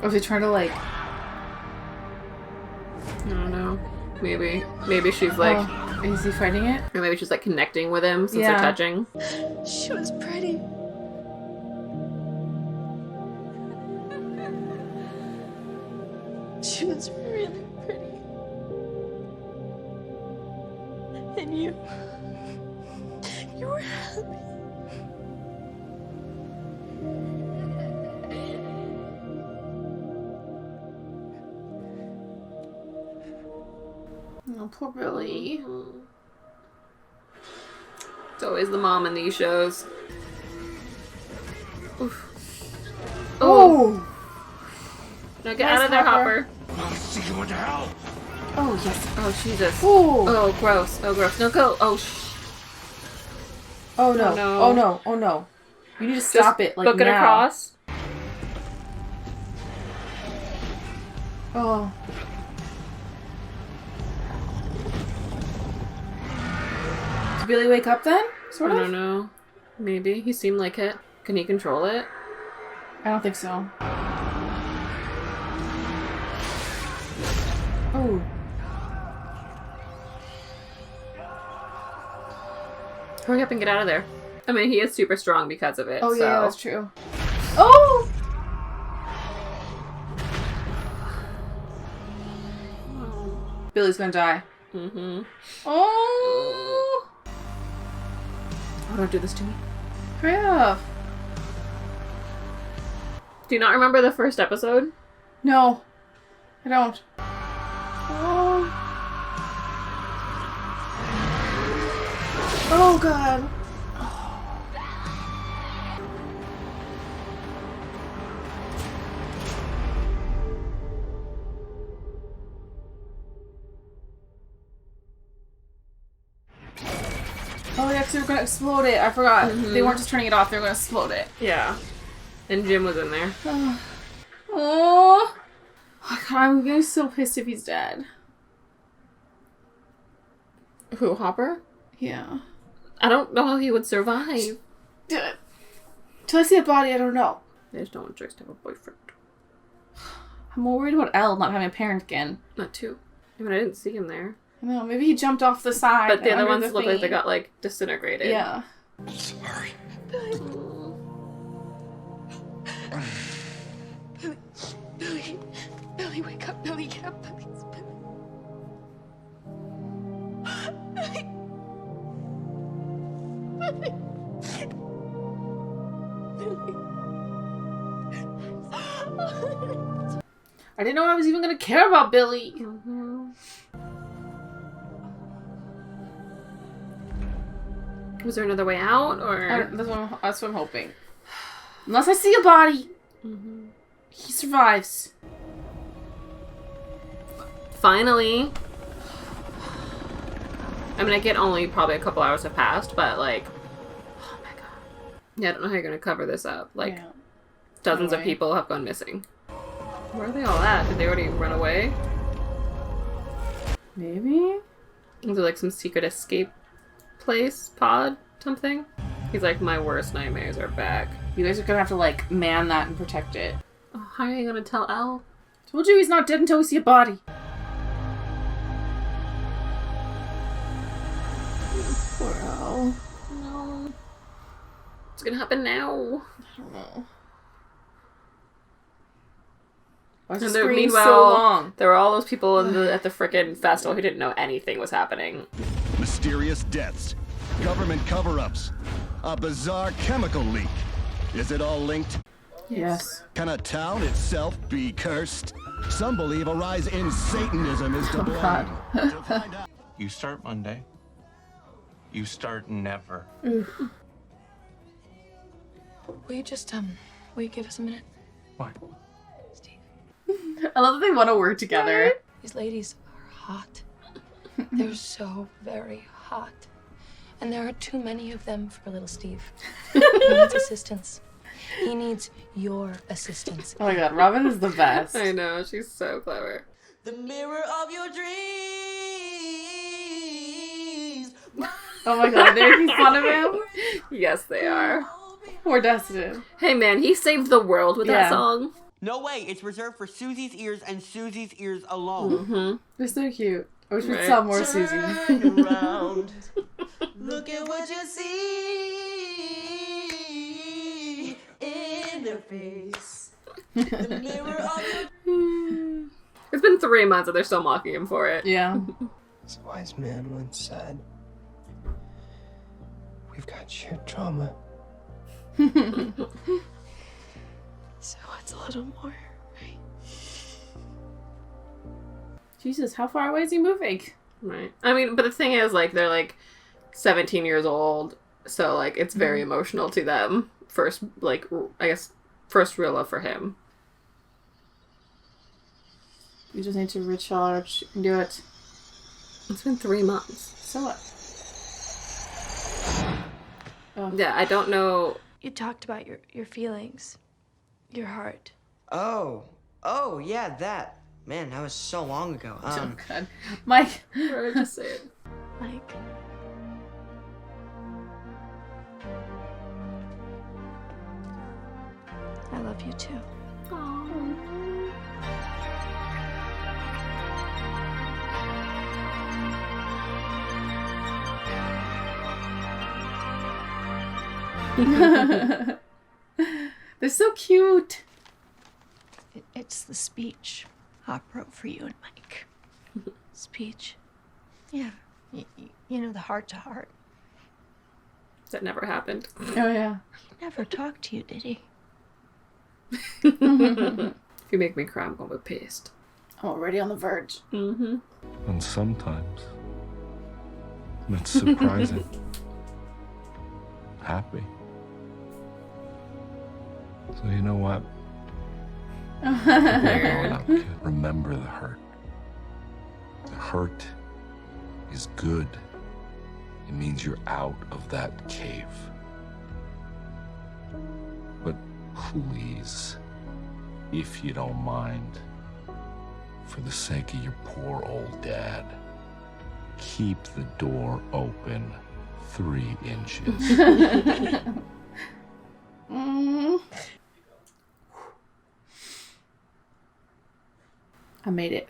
Or is he trying to like... I don't know. Maybe she's like... Oh, is he fighting it? Or maybe she's like connecting with him since they're touching. She was pretty. She was really pretty. And you were happy. Oh, poor Billy. It's always the mom in these shows. Oof. Oh! No, get out of there, Hopper. I'll see you into hell. Oh, yes. Oh, Jesus. Ooh. Oh, gross. Oh, gross. No, go. Oh, Oh, no. Oh, no. Oh, no. Oh, no. You need to stop it, like, book it now. across. Oh. Did Billy wake up then? Sort of? I don't know. Maybe. He seemed like it. Can he control it? I don't think so. Oh. Hurry up and get out of there. I mean, he is super strong because of it. Oh, so. yeah, that's true. Oh! Billy's gonna die. Mm-hmm. Oh! Oh, don't do this to me. Hurry up. Do you not remember the first episode? No. I don't. Oh. Oh, God. Oh, yeah, because they were going to explode it. I forgot. Mm-hmm. They weren't just turning it off. They were going to explode it. Yeah. And Jim was in there. Oh. Oh, God, I'm getting so pissed if he's dead. Who, Hopper? Yeah. I don't know how he would survive. Till I see a body, I don't know. I just don't want Joyce to have a boyfriend. I'm more worried about Elle not having a parent again. Not too. I mean, I didn't see him there. I know, maybe he jumped off the side. But the other under ones look like they got, like, disintegrated. Yeah. Sorry. Billy, wake up. Billy, get up, please. Billy. I didn't know I was even going to care about Billy. Mm-hmm. Was there another way out, or...? That's what I'm hoping. Unless I see a body. Mm-hmm. He survives. Finally. I mean, I get only probably a couple hours have passed, but, like... Oh, my God. Yeah, I don't know how you're going to cover this up. Like, Yeah. dozens of people have gone missing. Where are they all at? Did they already run away? Maybe? Is there, like, some secret escape place? Pod? Something? He's like, my worst nightmares are back. You guys are going to have to, like, man that and protect it. Oh, how are you going to tell Elle? Told you he's not dead until we see a body. Poor Elle. No. What's going to happen now? I don't know. And the there, screen meanwhile, so long? there were all those people at the frickin' festival who didn't know anything was happening. Mysterious deaths, government cover-ups, a bizarre chemical leak. Is it all linked? Yes. Can a town itself be cursed? Some believe a rise in Satanism is to blame. God. To find out. You start Monday. You start never. Will you just, will you give us a minute? What? Steve. I love that they want to work together. These ladies are hot. They're so very hot. And there are too many of them for little Steve. He needs assistance. He needs your assistance. Oh my God, Robin is the best. I know, she's so clever. The mirror of your dreams. Oh my God, they're making fun of him. Yes, they are. Poor Dustin. Hey man, he saved the world with that Yeah. song. No way, it's reserved for Susie's ears and Susie's ears alone. They're so cute. I wish we'd Right. saw more Susie. Turn around. Look at what you see in their face. The mirror of your It's been 3 months and they're still mocking him for it. Yeah. As a wise man once said, we've got shared trauma. So it's a little more, right? Jesus, how far away is he moving? Right. I mean, but the thing is, like, they're, like, 17 years old, so, like, it's very emotional to them. First, like, I guess, first real love for him. You just need to recharge. You can do it. It's been 3 months. So what? Oh. Yeah, I don't know. You talked about your feelings, your heart. Oh, yeah, that. Man, that was so long ago. Oh, God. Mike. Or just say it. Mike. I love you too. They're so cute. It's the speech I wrote for you and Mike. Speech. Yeah. You know, the heart to heart. That never happened. Oh, yeah. He never talked to you, did he? If you make me cry, I'm gonna be pissed. I'm already on the verge. Mm-hmm. And sometimes it's surprising. Happy. So you know what? Grown up, kid. Remember the hurt. The hurt is good. It means you're out of that cave. But please, if you don't mind, for the sake of your poor old dad, keep the door open 3 inches. I made it.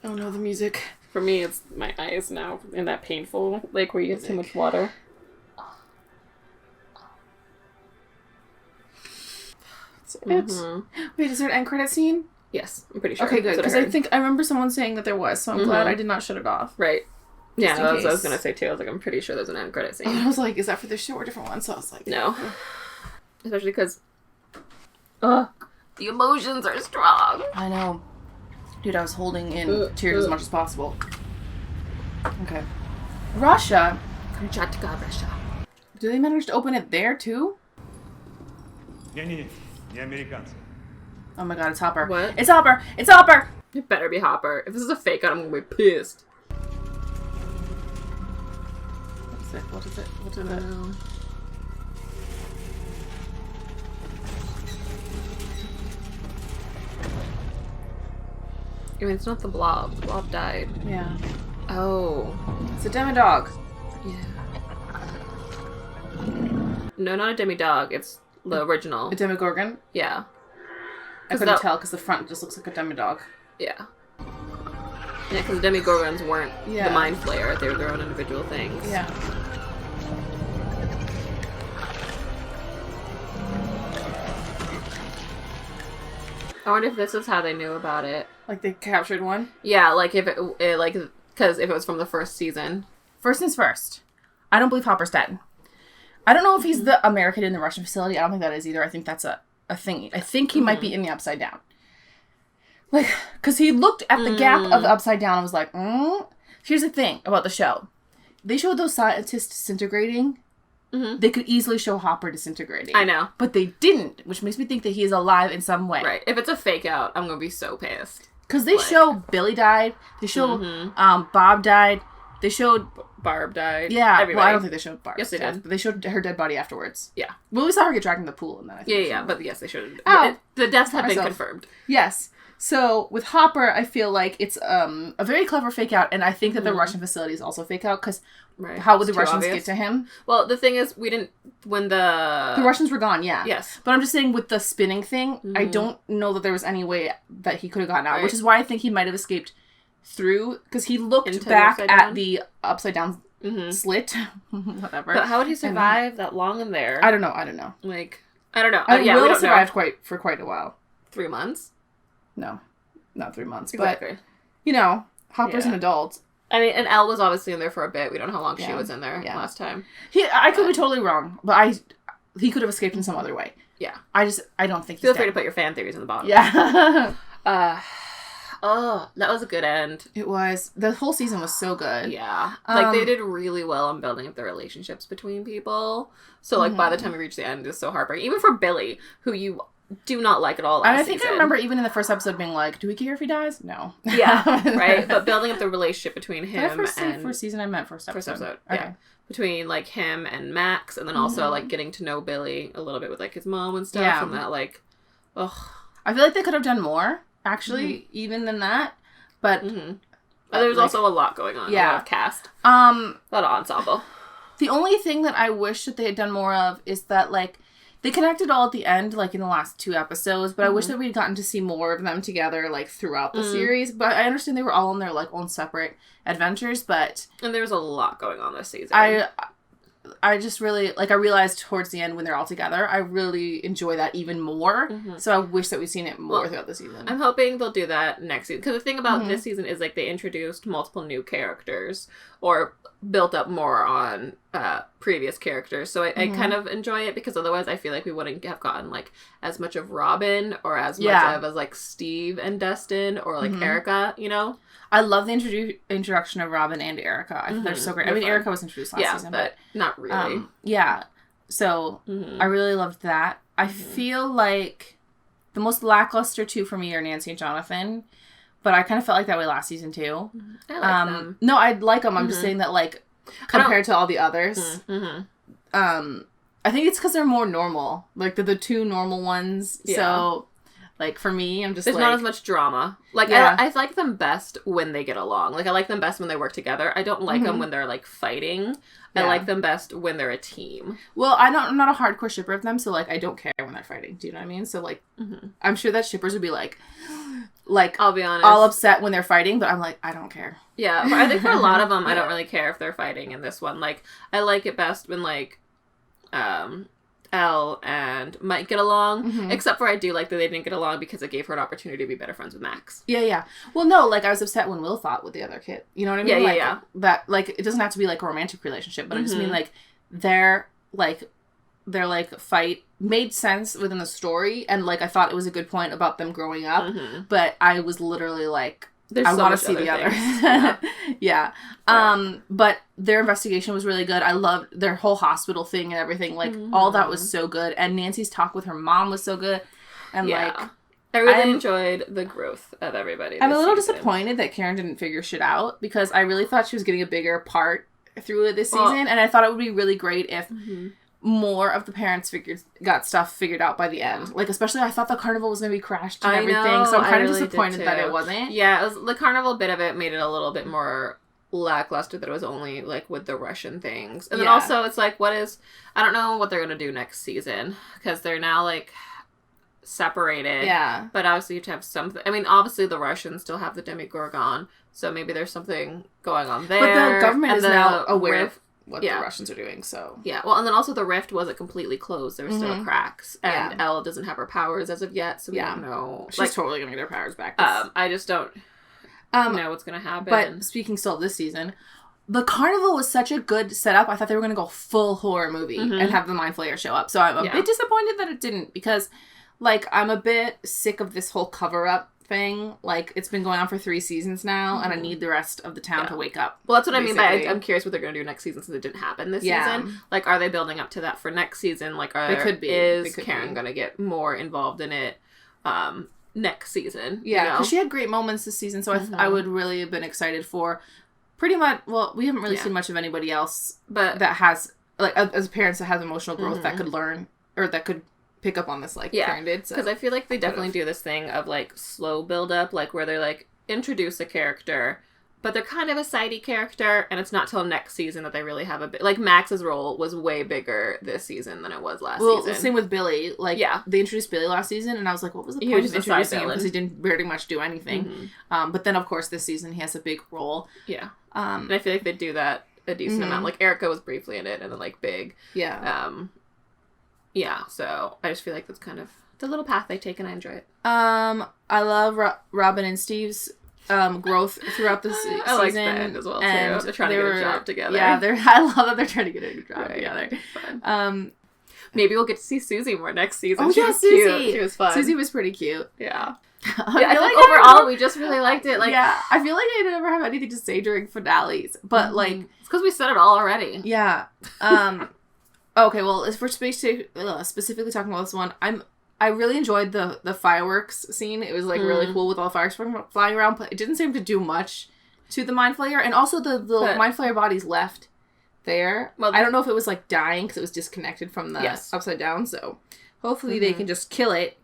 Oh no, the music. For me, it's my eyes now in that painful, like, where you get too much water. That's it. Wait, is there an end credit scene? Yes, I'm pretty sure. Okay, good. That's Because what I think I remember someone saying that there was, so I'm glad I did not shut it off. Right. Yeah, Just in that's what I was case. gonna say too. I was like, I'm pretty sure there's an end credit scene. And I was like, is that for this show or a different one? So I was like, No. Especially because the emotions are strong. I know. Dude, I was holding in tears as much as possible. Okay. Russia? Kamchatka, Russia. Do they manage to open it there too? Не-не-не, не американцы. Oh my god, it's Hopper. What? It's Hopper! It's Hopper! It better be Hopper. If this is a fake out, I'm gonna be pissed. What is it? What is it? What is it? I mean, it's not the Blob. The Blob died. Yeah. Oh. It's a demi-dog. Yeah. No, not a demi-dog. It's the original. A demigorgon? Yeah. I couldn't tell because the front just looks like a demi-dog. Yeah. Yeah, because demigorgons weren't Yeah. the Mind Flayer. They were their own individual things. Yeah. I wonder if this is how they knew about it. Like they captured one? Yeah, like if it like, because if it was from the first season. First things first. I don't believe Hopper's dead. I don't know if he's the American in the Russian facility. I don't think that is either. I think that's a thing. I think he might be in the Upside Down. Like, because he looked at the gap of the Upside Down and was like, Here's the thing about the show. They showed those scientists disintegrating. They could easily show Hopper disintegrating. I know. But they didn't, which makes me think that he is alive in some way. Right. If it's a fake out, I'm going to be so pissed. Because they show Billy died. They show Bob died. They showed... Barb died. Yeah. Everybody. Well, I don't think they showed Barb's Yes, they death, did. but they showed her dead body afterwards. Yeah. Well, we saw her get dragged in the pool, and then I think Yeah. But yes, they should. Oh. The deaths have been Myself. confirmed. Yes. So with Hopper, I feel like it's a very clever fake out, and I think that the Russian facility is also fake out because how would the Russians get to him? Well, the thing is, we didn't when the Russians were gone. Yeah. Yes. But I'm just saying with the spinning thing, I don't know that there was any way that he could have gotten out, which is why I think he might have escaped through because he looked back at the upside down slit, whatever. But how would he survive that long in there? I don't know. Like I don't know. Will survived for quite a while. 3 months. No, not 3 months. Exactly. But, Hopper's an adult. I mean, and Elle was obviously in there for a bit. We don't know how long she was in there last time. I could be totally wrong, but he could have escaped in some other way. Yeah. I don't think he's Feel free dead. to put your fan theories in the bottom. Yeah. That was a good end. It was. The whole season was so good. Yeah. They did really well on building up the relationships between people. So, by the time we reached the end, it was so heartbreaking. Even for Billy, who you do not like at all last I think season. I remember even in the first episode being like, do we care if he dies? No. Yeah, right? But building up the relationship between him and... First season, I meant first episode. Okay. Yeah. Between, him and Max, and then also, getting to know Billy a little bit with, his mom and stuff, and that, ugh. I feel like they could have done more, actually, even than that, but... But there was also a lot going on, a lot of cast. A lot of ensemble. The only thing that I wish that they had done more of is that, they connected all at the end, in the last 2 episodes, but I wish that we'd gotten to see more of them together, throughout the series. But I understand they were all on their, own separate adventures, but... And there was a lot going on this season. I just really, I realized towards the end when they're all together, I really enjoy that even more. So I wish that we'd seen it more throughout the season. I'm hoping they'll do that next season. Because the thing about this season is, they introduced multiple new characters or built up more on previous characters. So I kind of enjoy it because otherwise I feel like we wouldn't have gotten, as much of Robin or as much of as, Steve and Dustin or, Erica, I love the introduction of Robin and Erica. I think they're so great. I mean, Erica was introduced last season, but not really. So I really loved that. I feel like the most lackluster two for me are Nancy and Jonathan, but I kind of felt like that way last season too. I like them. No, I like them. I'm just saying that compared to all the others, I think it's because they're more normal. They're the 2 normal ones. Yeah. So. For me, I'm just there's not as much drama. I like them best when they get along. I like them best when they work together. I don't like them when they're, fighting. I like them best when they're a team. Well, I'm not a hardcore shipper of them, so, I don't care when they're fighting. Do you know what I mean? So, I'm sure that shippers would be, I'll be honest. all upset when they're fighting, but I'm I don't care. Yeah, I think for a lot of them, I don't really care if they're fighting in this one. I like it best when, Elle and Mike get along, except for I do like that they didn't get along because it gave her an opportunity to be better friends with Max. Yeah. Well, no, I was upset when Will fought with the other kid. You know what I mean? Yeah. That, it doesn't have to be, a romantic relationship, but I just mean, their fight made sense within the story, and, I thought it was a good point about them growing up, but I was literally, I want to see the others. Yeah. But their investigation was really good. I loved their whole hospital thing and everything. All that was so good. And Nancy's talk with her mom was so good. And, I really enjoyed the growth of everybody. I'm a little disappointed that Karen didn't figure shit out because I really thought she was getting a bigger part through it this season. And I thought it would be really great if more of the parents got stuff figured out by the end. Especially I thought the carnival was going to be crashed and everything. So I'm kind of disappointed that it wasn't. Yeah, the carnival bit of it made it a little bit more lackluster that it was only with the Russian things. And then also it's I don't know what they're going to do next season because they're now separated. Yeah. But obviously you have to have something. I mean, obviously the Russians still have the Demigorgon, so maybe there's something going on there. But the government is now aware of what the Russians are doing, so... Yeah, well, and then also the rift wasn't completely closed. There were still cracks. And Elle doesn't have her powers as of yet, so we don't know... She's totally gonna get her powers back. I just don't know what's gonna happen. But speaking still of this season, the carnival was such a good setup. I thought they were gonna go full horror movie and have the Mind Flayer show up. So I'm a bit disappointed that it didn't, because, I'm a bit sick of this whole cover-up thing. It's been going on for 3 seasons now, and I need the rest of the town to wake up. Well, that's what I mean by I'm curious what they're going to do next season since it didn't happen this season. Are they building up to that for next season? Is Karen going to get more involved in it next season? Yeah, because she had great moments this season, so I would really have been excited for pretty much, well, we haven't really seen much of anybody else but that has, as parents that has emotional growth that could learn, or that could pick up on this like Yeah, Karen did. because I feel like they definitely do this thing of like slow build up, like where they like introduce a character, but they're kind of a sidey character, and it's not till next season that they really have a bit. Like Max's role was way bigger this season than it was last season. Well, same with Billy. Like, they introduced Billy last season, and I was like, what was the point of introducing him? Because he didn't very much do anything. But then, of course, this season he has a big role. Yeah. And I feel like they do that a decent amount. Like Erica was briefly in it, and then like big. Yeah. Yeah. So I just feel like that's kind of the little path they take, and I enjoy it. I love Robin and Steve's growth throughout the season. I like Ben as well too. They're trying to get a job together. Yeah, I love that they're trying to get a job together. Maybe we'll get to see Susie more next season. Oh, She yeah, was Susie. cute. She was fun. Susie was pretty cute. Yeah. I feel like overall we just really liked it. Like, yeah, I feel like I never have anything to say during finales, but like it's because we said it all already. Yeah. Okay. Well, if we're specifically talking about this one, I really enjoyed the fireworks scene. It was like really cool with all the fireworks flying around, but it didn't seem to do much to the Mind Flayer, and also the Mind Flayer bodies left there. Well, I don't know if it was like dying because it was disconnected from the upside down. So hopefully they can just kill it.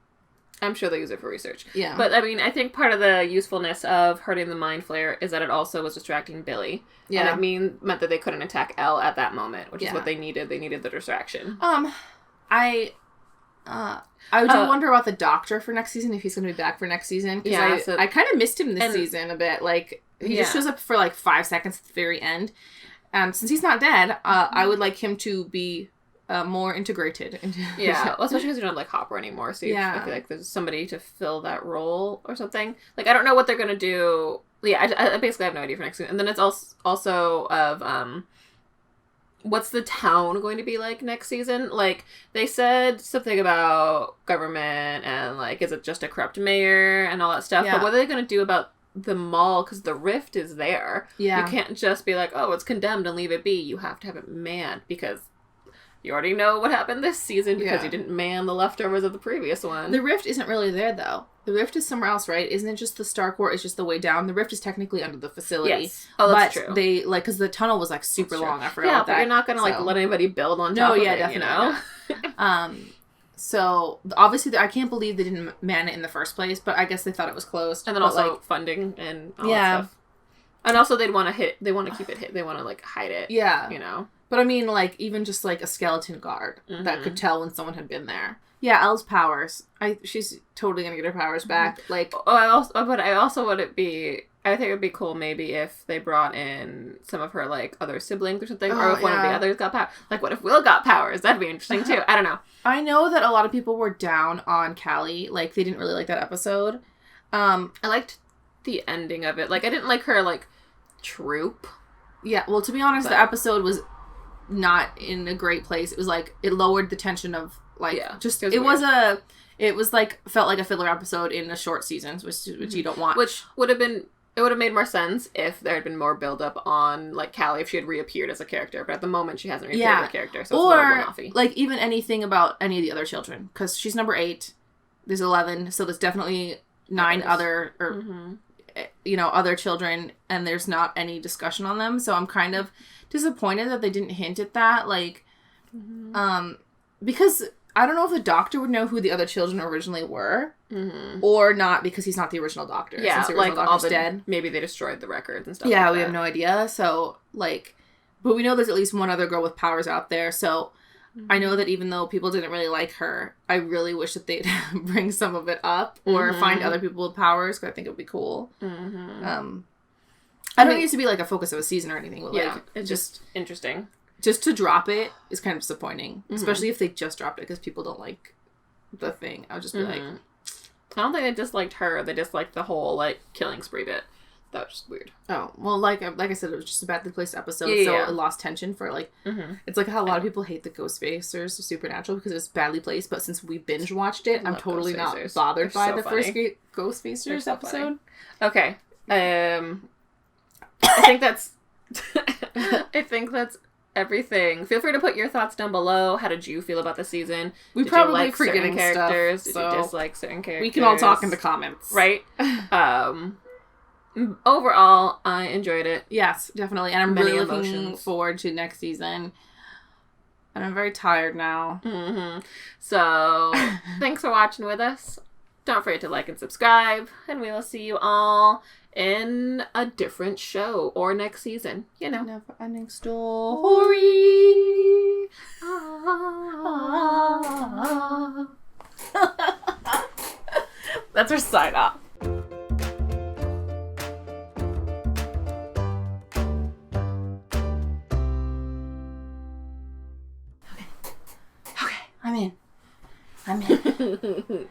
I'm sure they use it for research. Yeah. But, I mean, I think part of the usefulness of hurting the Mind Flayer is that it also was distracting Billy. Yeah. And it meant that they couldn't attack Elle at that moment, which is what they needed. They needed the distraction. I do wonder about the Doctor for next season, if he's going to be back for next season. Yeah. I kind of missed him this season a bit. Like, he just shows up for, like, 5 seconds at the very end. And since he's not dead, I would like him to be... more integrated into well, especially because you don't like Hopper anymore, so I feel like there's somebody to fill that role or something. Like, I don't know what they're gonna do. Yeah, I basically have no idea for next season. And then it's also of what's the town going to be like next season? Like, they said something about government and like, is it just a corrupt mayor and all that stuff? But what are they gonna do about the mall? Because the rift is there. You can't just be like, oh, it's condemned and leave it be. You have to have it manned, because you already know what happened this season because you didn't man the leftovers of the previous one. The rift isn't really there, though. The rift is somewhere else, right? Isn't it just the Starcourt? It's just the way down. The rift is technically under the facility. Yes. Oh, that's true. They, like, because the tunnel was, like, super long. I forgot about that. But you're not going to, like, let anybody build on top of it, definitely, you know? So, obviously, I can't believe they didn't man it in the first place, but I guess they thought it was closed. And then also, like, funding and all that stuff. And also, they want to keep it hid. They want to, like, hide it. Yeah. You know? But I mean, like, even just, like, a skeleton guard that could tell when someone had been there. Yeah, Elle's powers. She's totally gonna get her powers back. Like, I also would it be... I think it would be cool maybe if they brought in some of her, like, other siblings or something. Or if one of the others got powers. Like, what if Will got powers? That'd be interesting, too. I don't know. I know that a lot of people were down on Callie. Like, they didn't really like that episode. I liked the ending of it. Like, I didn't like her, like, troop. Yeah, well, to be honest, the episode was not in a great place. It was like, it lowered the tension of, like, just, it was like, felt like a filler episode in a short season, which you don't want. Which would have made more sense if there had been more build up on, like, Callie, if she had reappeared as a character, but at the moment she hasn't reappeared as a character, so it's a little one-offy. Like, even anything about any of the other children, because she's number 8, there's 11, so there's definitely 9 other, or, you know, other children, and there's not any discussion on them, so I'm kind of disappointed that they didn't hint at that, like, because I don't know if the Doctor would know who the other children originally were, or not, because he's not the original Doctor. Yeah, since the original Doctor's dead. Maybe they destroyed the records and stuff. Yeah, like we that. have no idea. So, like, but we know there's at least one other girl with powers out there. So, I know that even though people didn't really like her, I really wish that they'd bring some of it up or find other people with powers, because I think it would be cool. I don't need it to be like a focus of a season or anything. But like, it's just interesting. Just to drop it is kind of disappointing, especially if they just dropped it because people don't like the thing. I would just be like, I don't think they disliked her. They disliked the whole, like, killing spree bit. That was just weird. Oh, well, like I said, it was just a badly placed episode, so it lost tension for, like, it's like how a lot of people hate the Ghostfacers of Supernatural because it's badly placed, but since we binge watched it, I'm totally not bothered by the first Ghostfacers episode. Okay. I think that's everything. Feel free to put your thoughts down below. How did you feel about the season? We did probably you like forgetting certain characters? Stuff, did you dislike certain characters? We can all talk in the comments. Right? Overall, I enjoyed it. Yes, definitely. And I'm really looking forward to next season. And I'm very tired now. Mm-hmm. So, thanks for watching with us. Don't forget to like and subscribe. And we will see you all in a different show or next season. You know. Never ending story. That's our sign off. Okay, I'm in.